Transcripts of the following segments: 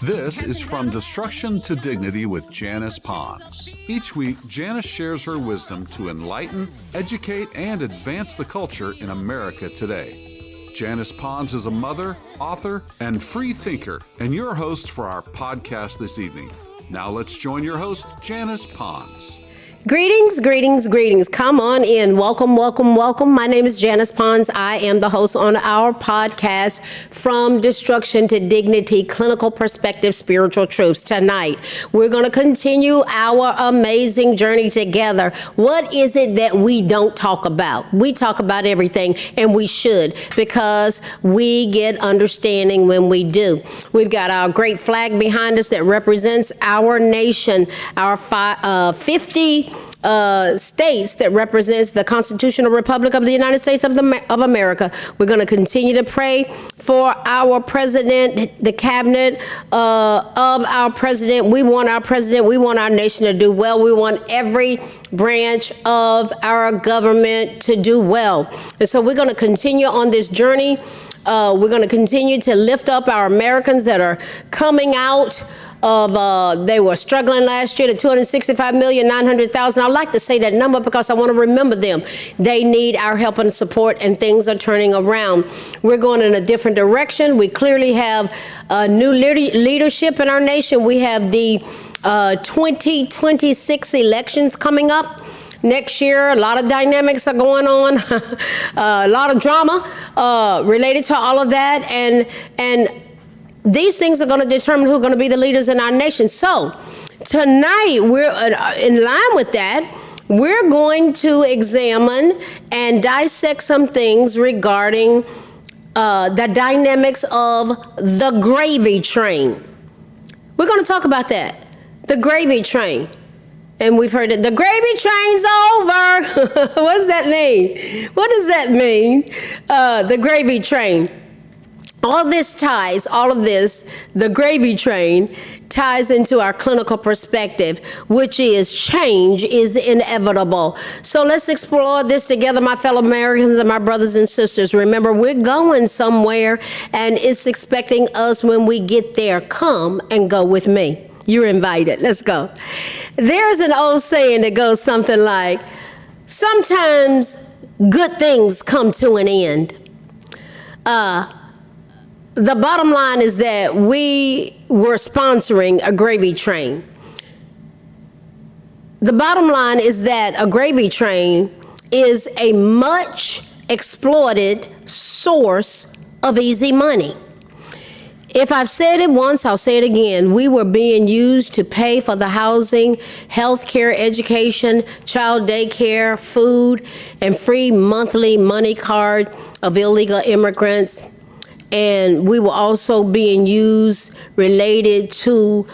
This is From Destruction to Dignity with Janice Pons. Each week, Janice shares her wisdom to enlighten, educate, and advance the culture in America today. Janice Pons is a mother, author, and free thinker, and your host for our podcast this evening. Now let's join your host, Janice Pons. Greetings, greetings, greetings. Come on in. Welcome, welcome, welcome. My name is Janice Pons. I am the host on our podcast, From Destruction to Dignity, Clinical Perspective, Spiritual Truths. Tonight, we're going to continue our amazing journey together. What is it that we don't talk about? We talk about everything, and we should, because we get understanding when we do. We've got our great flag behind us that represents our nation, our 50 states that represents the Constitutional Republic of the United States of America. We're going to continue to pray for our president, the cabinet of our president. We want our president. We want our nation to do well. We want every branch of our government to do well. And so we're going to continue on this journey. We're going to continue to lift up our Americans that are coming out of, they were struggling last year to 265,900,000. I like to say that number because I want to remember them. They need our help and support, and things are turning around. We're going in a different direction. We clearly have new leadership in our nation. We have the 2026 elections coming up. Next year, a lot of dynamics are going on, a lot of drama related to all of that, and these things are going to determine who are going to be the leaders in our nation. So tonight, we're in line with that. We're going to examine and dissect some things regarding the dynamics of the gravy train. We're going to talk about that, the gravy train. And we've heard it, the gravy train's over. What does that mean? What does that mean? The gravy train. All of this, the gravy train, ties into our clinical perspective, which is change is inevitable. So let's explore this together, my fellow Americans and my brothers and sisters. Remember, we're going somewhere, and it's expecting us when we get there. Come and go with me. You're invited. Let's go. There's an old saying that goes something like, sometimes good things come to an end. The bottom line is that we were sponsoring a gravy train. The bottom line is that a gravy train is a much exploited source of easy money. If I've said it once, I'll say it again. We were being used to pay for the housing, health care, education, child daycare, food, and free monthly money card of illegal immigrants. And we were also being used related to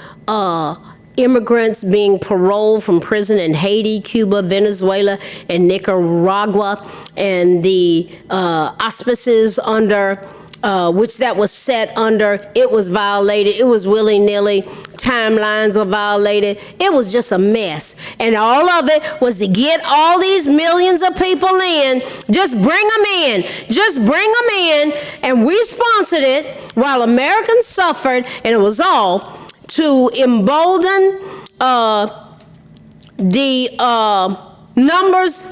immigrants being paroled from prison in Haiti, Cuba, Venezuela, and Nicaragua, and the auspices under which that was set under, it was violated. It was willy-nilly. Timelines were violated. It was just a mess. And all of it was to get all these millions of people in. Just bring them in. Just bring them in. And we sponsored it while Americans suffered. And it was all to embolden the numbers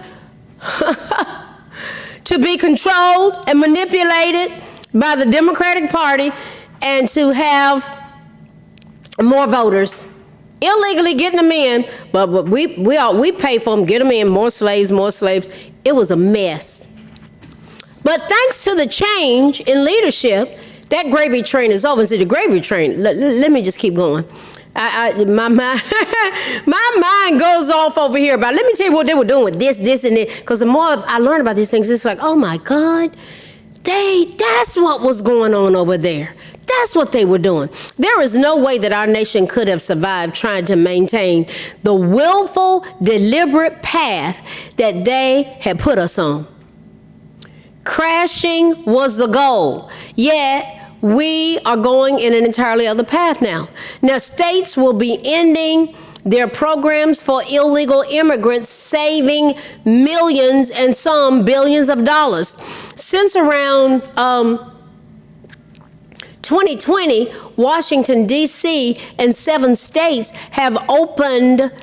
to be controlled and manipulated by the Democratic Party, and to have more voters, illegally getting them in, but we pay for them, get them in, more slaves. It was a mess. But thanks to the change in leadership, that gravy train is over. And so the gravy train, let me just keep going. My mind goes off over here about, let me tell you what they were doing with this, and this, because the more I learn about these things, it's like, oh my God, that's what was going on over there. That's what they were doing. There is no way that our nation could have survived trying to maintain the willful, deliberate path that they had put us on. Crashing was the goal. Yet, we are going in an entirely other path now. Now, states will be ending their programs for illegal immigrants, saving millions and some billions of dollars. Since around 2020, Washington, D.C. and 7 states have opened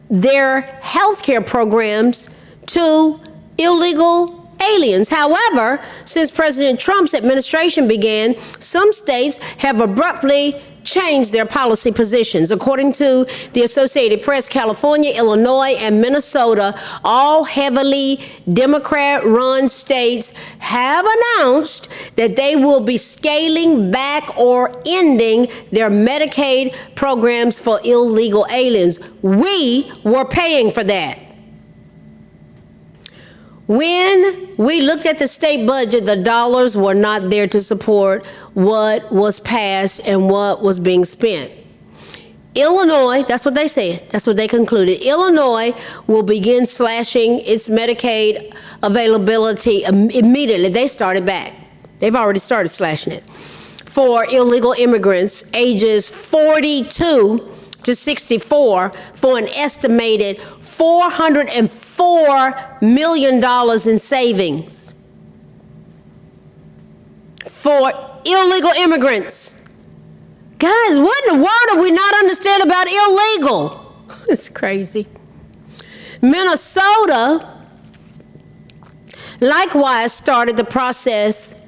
their healthcare programs to illegal aliens. However, since President Trump's administration began, some states have abruptly changed their policy positions. According to the Associated Press, California, Illinois, and Minnesota, all heavily Democrat-run states, have announced that they will be scaling back or ending their Medicaid programs for illegal aliens. We were paying for that. When we looked at the state budget, the dollars were not there to support what was passed and what was being spent. Illinois, that's what they said, that's what they concluded. Illinois will begin slashing its Medicaid availability immediately. They started back. They've already started slashing it for illegal immigrants ages 42 to 64 for an estimated $404 million in savings for illegal immigrants. Guys, what in the world do we not understand about illegal? It's crazy. Minnesota likewise started the process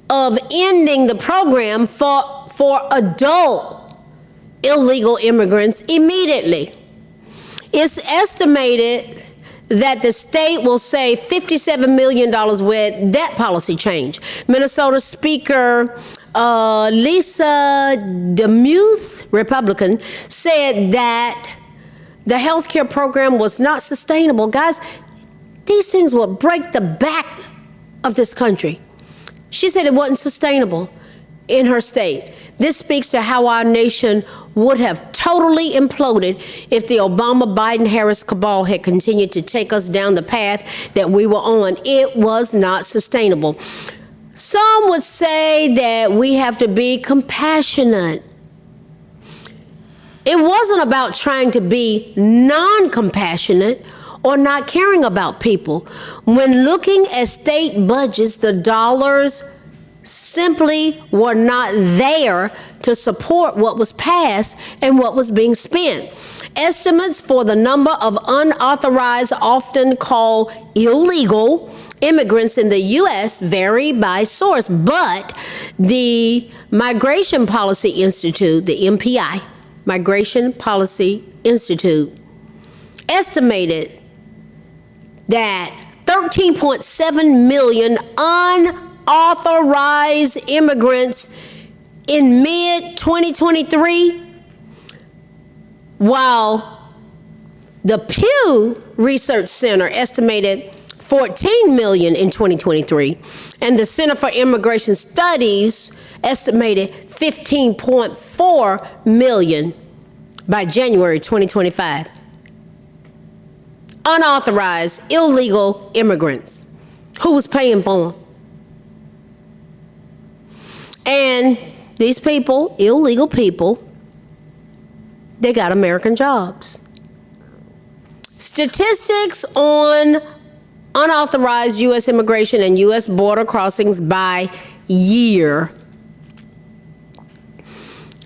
of ending the program for adult illegal immigrants immediately. It's estimated that the state will save $57 million with that policy change. Minnesota Speaker Lisa DeMuth, Republican, said that the health care program was not sustainable. Guys, these things will break the back of this country. She said it wasn't sustainable in her state. This speaks to how our nation would have totally imploded if the Obama-Biden-Harris cabal had continued to take us down the path that we were on. It was not sustainable. Some would say that we have to be compassionate. It wasn't about trying to be non-compassionate or not caring about people. When looking at state budgets, the dollars simply were not there to support what was passed and what was being spent. Estimates for the number of unauthorized, often called illegal, immigrants in the U.S. vary by source, but the Migration Policy Institute, the MPI, Migration Policy Institute, estimated that 13.7 million unauthorized immigrants in mid-2023, while the Pew Research Center estimated 14 million in 2023, and the Center for Immigration Studies estimated 15.4 million by January 2025. Unauthorized, illegal immigrants. Who was paying for them? And these people, illegal people, they got American jobs. Statistics on unauthorized U.S. immigration and U.S. border crossings by year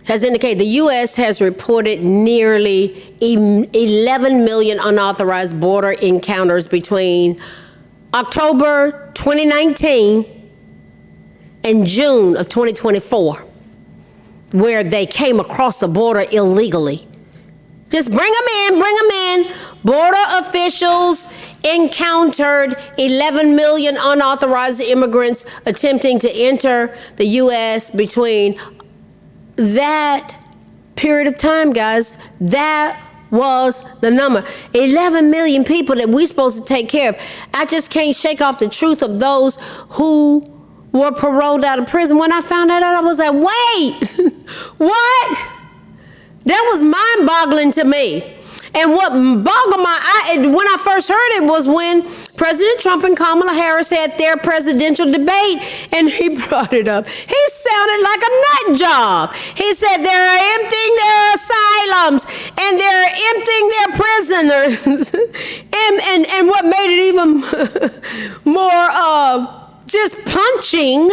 has indicated the U.S. has reported nearly 11 million unauthorized border encounters between October 2019 and June of 2024, where they came across the border illegally. Just bring them in, bring them in. Border officials encountered 11 million unauthorized immigrants attempting to enter the U.S. between that period of time, guys. That was the number. 11 million people that we're supposed to take care of. I just can't shake off the truth of those who were paroled out of prison. When I found that out, I was like, wait, what? That was mind-boggling to me. And what boggled my eye, when I first heard it, was when President Trump and Kamala Harris had their presidential debate, and he brought it up. He sounded like a nut job. He said they're emptying their asylums, and they're emptying their prisoners. and what made it even more just punching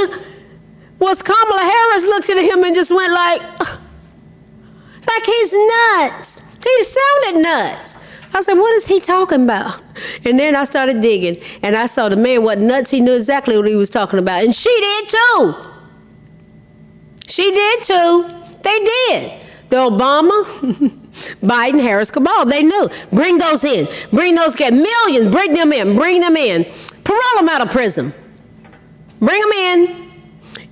was Kamala Harris looked at him and just went like he's nuts. He sounded nuts. I said, what is he talking about? And then I started digging, and I saw the man wasn't nuts. He knew exactly what he was talking about. And she did too. She did too. They did. The Obama, Biden, Harris cabal, they knew. Bring those in. Bring those kids. Millions. Bring them in. Bring them in. Parole them out of prison. Bring them in.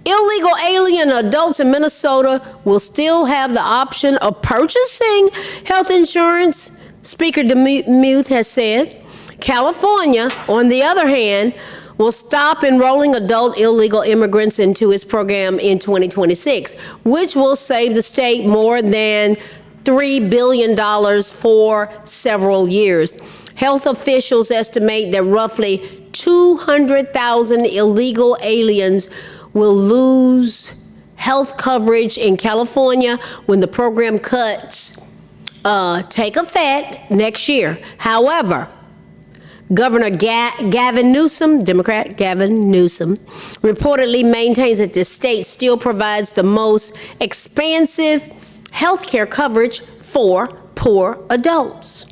Illegal alien adults in Minnesota will still have the option of purchasing health insurance, Speaker DeMuth has said. California, on the other hand, will stop enrolling adult illegal immigrants into its program in 2026, which will save the state more than $3 billion for several years. Health officials estimate that roughly 200,000 illegal aliens will lose health coverage in California when the program cuts take effect next year. However, Governor Gavin Newsom, Democrat Gavin Newsom, reportedly maintains that the state still provides the most expansive health care coverage for poor adults.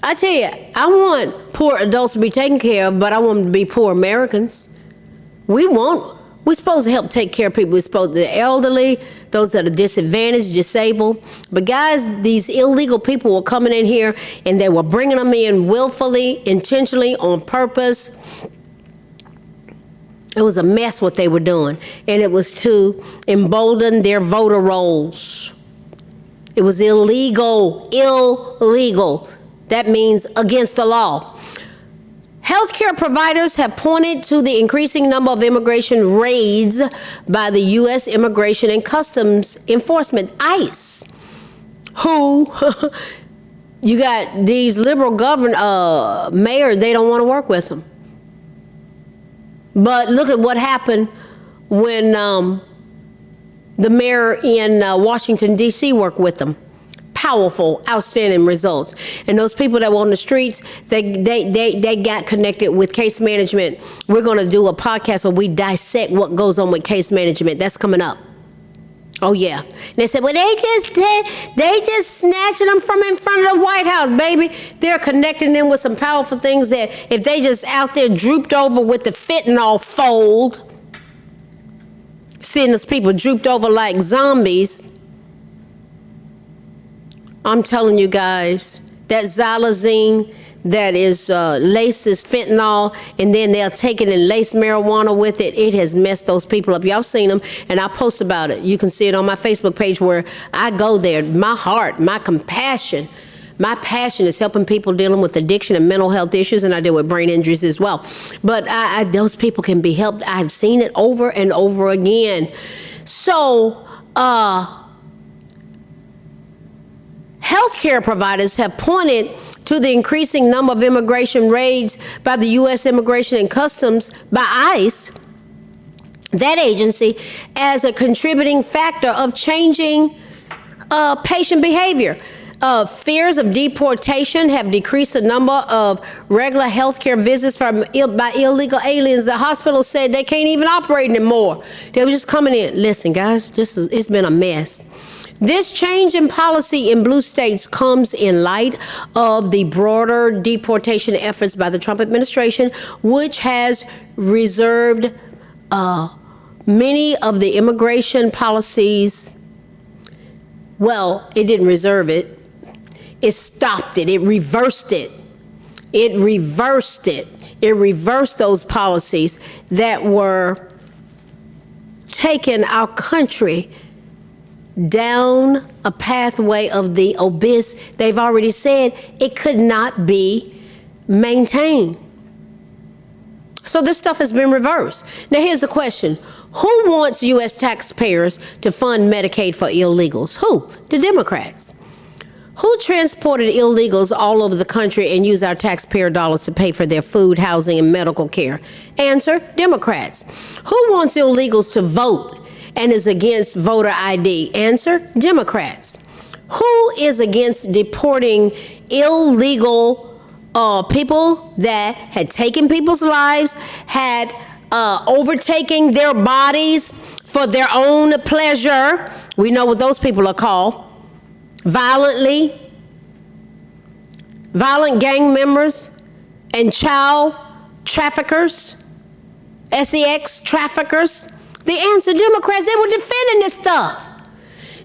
I tell you, I want poor adults to be taken care of, but I want them to be poor Americans. We're supposed to help take care of people. We're supposed to, the elderly, those that are disadvantaged, disabled. But guys, these illegal people were coming in here and they were bringing them in willfully, intentionally, on purpose. It was a mess what they were doing. And it was to embolden their voter rolls. It was illegal. Illegal. That means against the law. Healthcare providers have pointed to the increasing number of immigration raids by the U.S. Immigration and Customs Enforcement, ICE, who, you got these liberal mayors, they don't want to work with them. But look at what happened when the mayor in Washington, D.C. worked with them. Powerful, outstanding results. And those people that were on the streets, they got connected with case management. We're going to do a podcast where we dissect what goes on with case management. That's coming up. Oh yeah. And they said, well, they just snatching them from in front of the White House, baby. They're connecting them with some powerful things that if they just out there drooped over with the fentanyl fold, seeing those people drooped over like zombies. I'm telling you guys, that xylazine that is laces fentanyl, and then they'll take it and lace marijuana with it. It has messed those people up. Y'all seen them, and I post about it. You can see it on my Facebook page where I go there. My heart, my compassion, my passion is helping people dealing with addiction and mental health issues, and I deal with brain injuries as well. But those people can be helped. I've seen it over and over again. So, healthcare providers have pointed to the increasing number of immigration raids by the U.S. Immigration and Customs, by ICE, that agency, as a contributing factor of changing patient behavior. Fears of deportation have decreased the number of regular healthcare visits by illegal aliens. The hospital said they can't even operate anymore. They were just coming in. Listen, guys, it's been a mess. This change in policy in blue states comes in light of the broader deportation efforts by the Trump administration, which has reserved many of the immigration policies. Well, it didn't reserve it. It stopped it. It reversed it. It reversed it. It reversed those policies that were taking our country down a pathway of the abyss. They've already said it could not be maintained. So this stuff has been reversed. Now here's the question. Who wants U.S. taxpayers to fund Medicaid for illegals? Who? The Democrats. Who transported illegals all over the country and used our taxpayer dollars to pay for their food, housing, and medical care? Answer, Democrats. Who wants illegals to vote and is against voter ID? Answer, Democrats. Who is against deporting illegal people that had taken people's lives, had overtaking their bodies for their own pleasure. We know what those people are called. Violent gang members and child traffickers, sex traffickers. The answer, Democrats, they were defending this stuff.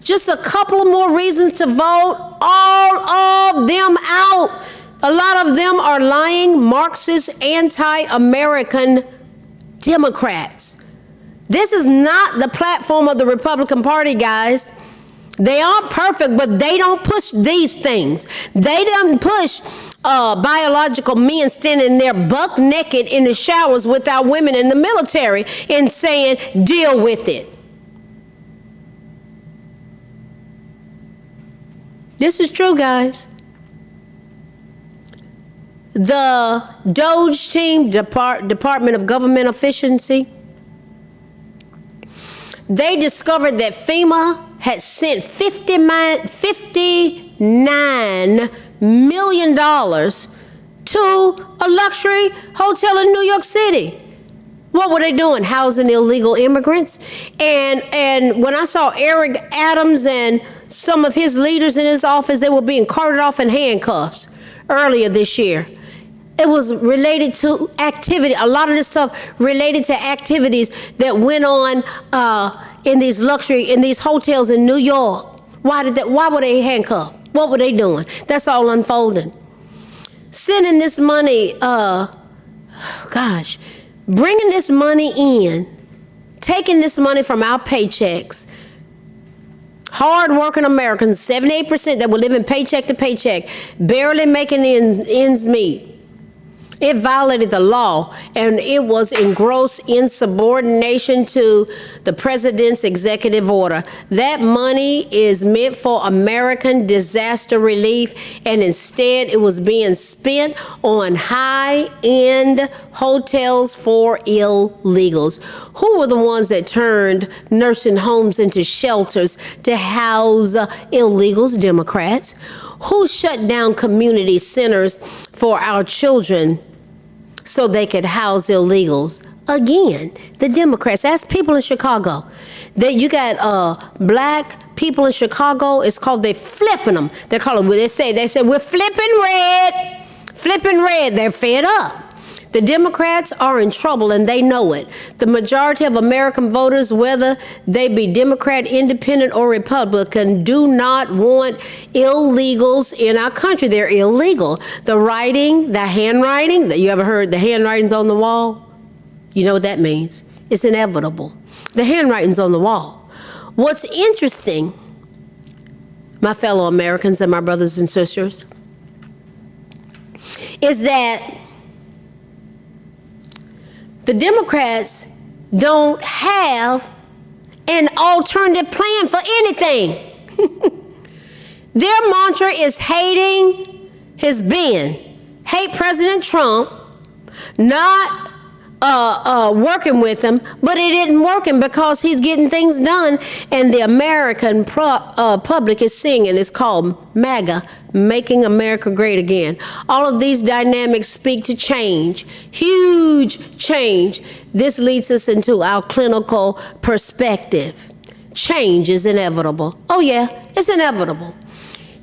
Just a couple of more reasons to vote all of them out. A lot of them are lying, Marxist, anti-American Democrats. This is not the platform of the Republican Party, guys. They aren't perfect, but they don't push these things. They don't push biological men standing there buck naked in the showers with our women in the military and saying, deal with it. This is true, guys. The DOGE team, Department of Government Efficiency, they discovered that FEMA had sent $59 million to a luxury hotel in New York City. What were they doing? Housing illegal immigrants. And when I saw Eric Adams and some of his leaders in his office, they were being carted off in handcuffs earlier this year. It was related to activity. A lot of this stuff related to activities that went on in these hotels in New York. Why were they handcuffed? What were they doing? That's all unfolding. Sending this money, bringing this money in, taking this money from our paychecks. Hard-working Americans, 78% that were living paycheck to paycheck, barely making ends meet. It violated the law, and it was in gross insubordination to the president's executive order. That money is meant for American disaster relief, and instead it was being spent on high-end hotels for illegals. Who were the ones that turned nursing homes into shelters to house illegals? Democrats. Who shut down community centers for our children so they could house illegals? Again, the Democrats. Ask people in Chicago. You got black people in Chicago. It's called, they flipping them. They say we're flipping red. They're fed up. The Democrats are in trouble, and they know it. The majority of American voters, whether they be Democrat, Independent, or Republican, do not want illegals in our country. They're illegal. The handwriting, you ever heard the handwriting's on the wall? You know what that means. It's inevitable. The handwriting's on the wall. What's interesting, my fellow Americans and my brothers and sisters, is that the Democrats don't have an alternative plan for anything. Their mantra is hate President Trump, not working with him, but it isn't working because he's getting things done, and the American public is singing. It's called MAGA, Making America Great Again. All of these dynamics speak to change, huge change. This leads us into our clinical perspective. Change is inevitable. Oh yeah, it's inevitable.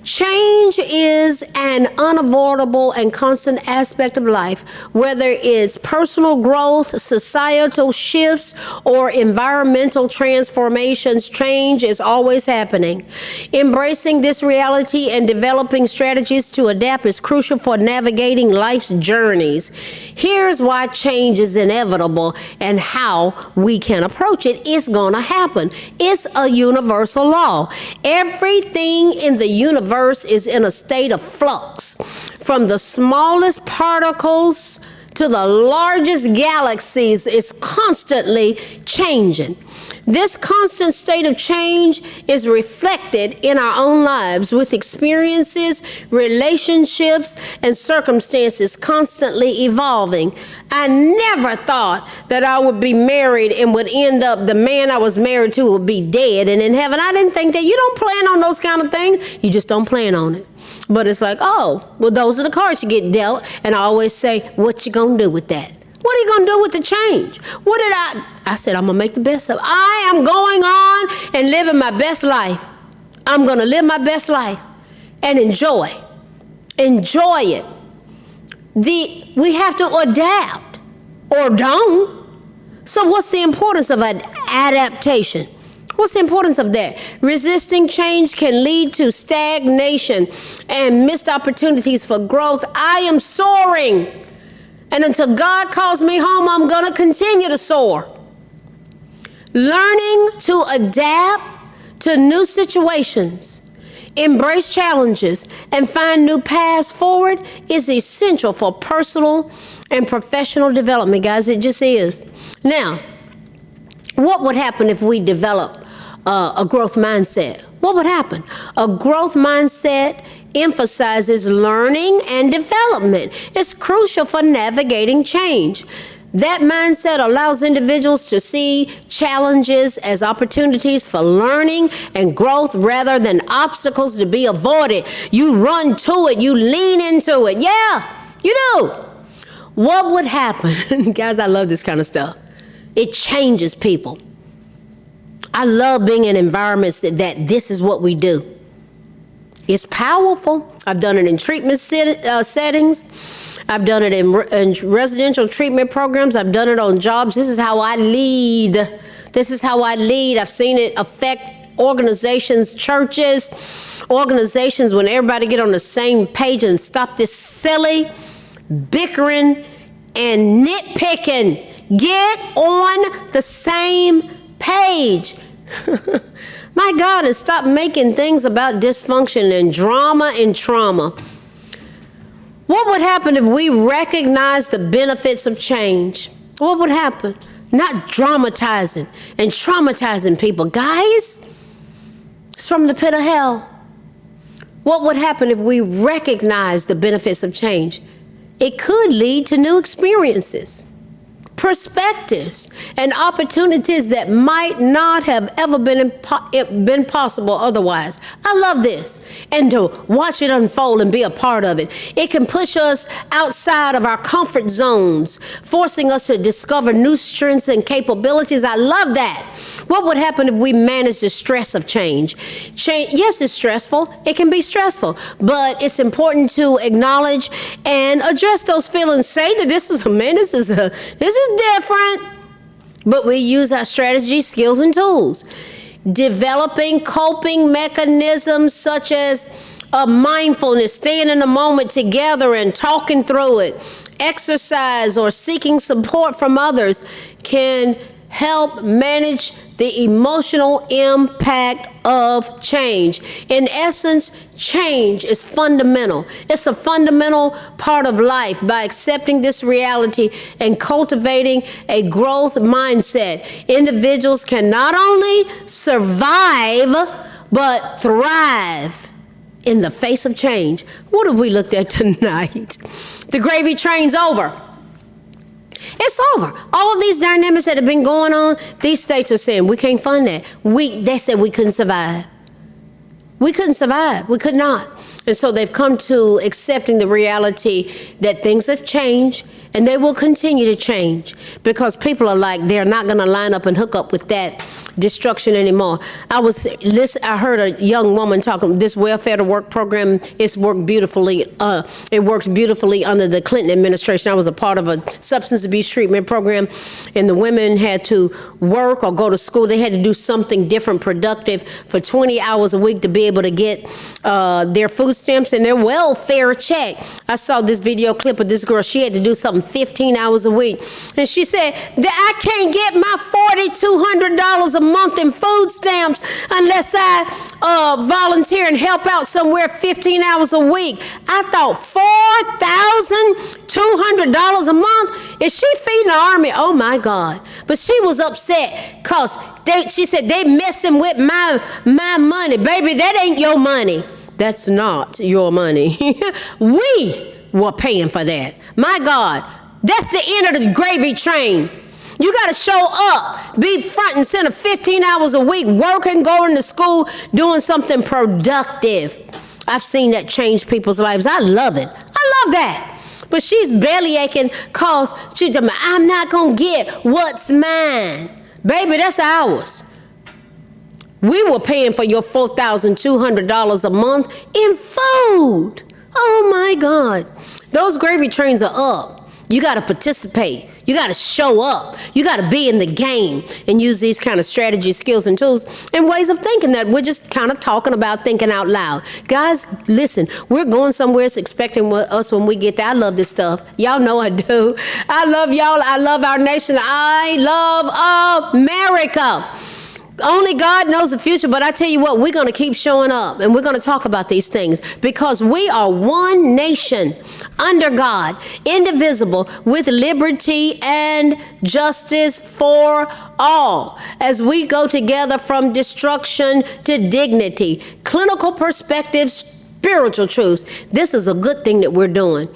Change is an unavoidable and constant aspect of life, whether it's personal growth, societal shifts, or environmental transformations. Change is always happening. Embracing this reality and developing strategies to adapt is crucial for navigating life's journeys. Here's why change is inevitable and how we can approach it. It's going to happen. It's a universal law. Everything in the universe is in a state of flux, from the smallest particles to the largest galaxies. Is constantly changing. This constant state of change is reflected in our own lives, with experiences, relationships, and circumstances constantly evolving. I never thought that I would be married and would end up, the man I was married to would be dead and in heaven. I didn't think that. You don't plan on those kind of things. You just don't plan on it. But it's like, oh, well, those are the cards you get dealt. And I always say, what you gonna do with that? What are you going to do with the change? I said, I'm going to make the best of it. I am going on and living my best life. I'm going to live my best life and enjoy it. We have to adapt or don't. So what's the importance of an adaptation? What's the importance of that? Resisting change can lead to stagnation and missed opportunities for growth. I am soaring. And until God calls me home, I'm going to continue to soar. Learning to adapt to new situations, embrace challenges, and find new paths forward is essential for personal and professional development, guys. It just is. Now, what would happen if we develop a growth mindset? What would happen? A growth mindset emphasizes learning and development. It's crucial for navigating change. That mindset allows individuals to see challenges as opportunities for learning and growth rather than obstacles to be avoided. You run to it, you lean into it. Yeah, you do. What would happen? Guys, I love this kind of stuff. It changes people. I love being in environments that this is what we do. It's powerful. I've done it in treatment settings. I've done it in residential treatment programs. I've done it on jobs. This is how I lead. I've seen it affect organizations, churches, organizations, when everybody get on the same page and stop this silly bickering and nitpicking. Get on the same page. My God, and stop making things about dysfunction and drama and trauma. What would happen if we recognize the benefits of change? What would happen? Not dramatizing and traumatizing people. Guys, it's from the pit of hell. What would happen if we recognize the benefits of change? It could lead to new experiences, perspectives, and opportunities that might not have ever been possible otherwise. I love this. And to watch it unfold and be a part of it. It can push us outside of our comfort zones, forcing us to discover new strengths and capabilities. I love that. What would happen if we manage the stress of change? Yes, it's stressful. It can be stressful, but it's important to acknowledge and address those feelings. Say that this is different, but we use our strategy, skills, and tools. Developing coping mechanisms such as mindfulness, staying in the moment together and talking through it, exercise, or seeking support from others can help manage the emotional impact of change. In essence, change is fundamental. It's a fundamental part of life. By accepting this reality and cultivating a growth mindset, individuals can not only survive, but thrive in the face of change. What have we looked at tonight? The gravy train's over. It's over. All of these dynamics that have been going on, these states are saying, we can't fund that. They said we couldn't survive. We couldn't survive. We could not. And so they've come to accepting the reality that things have changed and they will continue to change because people are like, they're not going to line up and hook up with that destruction anymore. I heard a young woman talking, this welfare to work program, it works beautifully under the Clinton administration. I was a part of a substance abuse treatment program, and the women had to work or go to school. They had to do something different, productive for 20 hours a week to be able to get their food stamps and their welfare check. I saw this video clip of this girl. She had to do something 15 hours a week. And she said, I can't get my $4,200 a month in food stamps unless I volunteer and help out somewhere 15 hours a week. I thought $4,200 a month? Is she feeding the army? Oh my God. But she was upset because she said, they messing with my money. Baby, that ain't your money. That's not your money. We were paying for that. My God, that's the end of the gravy train. You got to show up, be front and center 15 hours a week, working, going to school, doing something productive. I've seen that change people's lives. I love it. I love that. But she's belly aching cause she's talking about, I'm not going to get what's mine. Baby, that's ours. We were paying for your $4,200 a month in food. Oh my God. Those gravy trains are up. You got to participate. You got to show up. You got to be in the game and use these kind of strategies, skills, and tools and ways of thinking that we're just kind of talking about, thinking out loud. Guys, listen, we're going somewhere. It's expecting us when we get there. I love this stuff. Y'all know I do. I love y'all. I love our nation. I love America. Only God knows the future, but I tell you what, we're going to keep showing up and we're going to talk about these things because we are one nation under God, indivisible, with liberty and justice for all. As we go together from destruction to dignity, clinical perspectives, spiritual truths. This is a good thing that we're doing.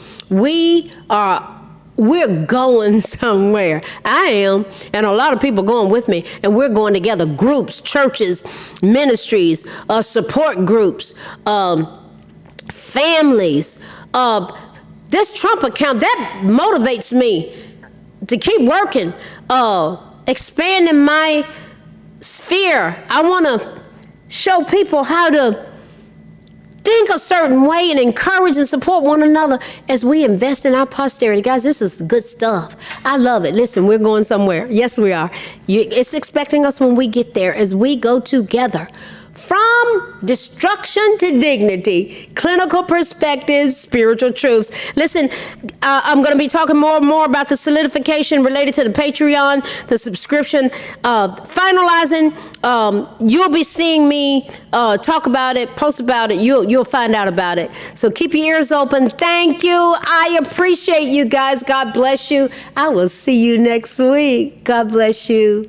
We're going somewhere. I am, and a lot of people going with me, and we're going together. Groups, churches, ministries, support groups, families. This Trump account, that motivates me to keep working, expanding my sphere. I want to show people how to think a certain way and encourage and support one another as we invest in our posterity. Guys, this is good stuff. I love it. Listen, we're going somewhere. Yes, we are. It's expecting us when we get there as we go together. From destruction to dignity, clinical perspectives, spiritual truths. Listen, I'm going to be talking more and more about the solidification related to the Patreon, the subscription, finalizing. You'll be seeing me talk about it, post about it. You'll find out about it. So keep your ears open. Thank you. I appreciate you guys. God bless you. I will see you next week. God bless you.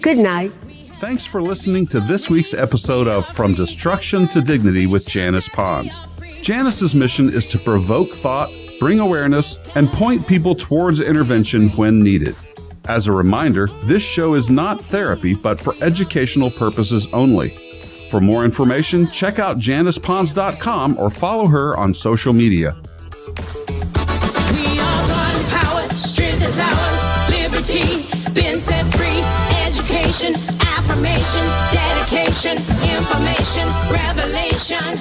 Good night. Thanks for listening to this week's episode of From Destruction to Dignity with Janice Pons. Janice's mission is to provoke thought, bring awareness, and point people towards intervention when needed. As a reminder, this show is not therapy, but for educational purposes only. For more information, check out JanicePons.com or follow her on social media. We are God empowered, strength is ours, liberty, been set free, education, affirmation, dedication, information, revelation.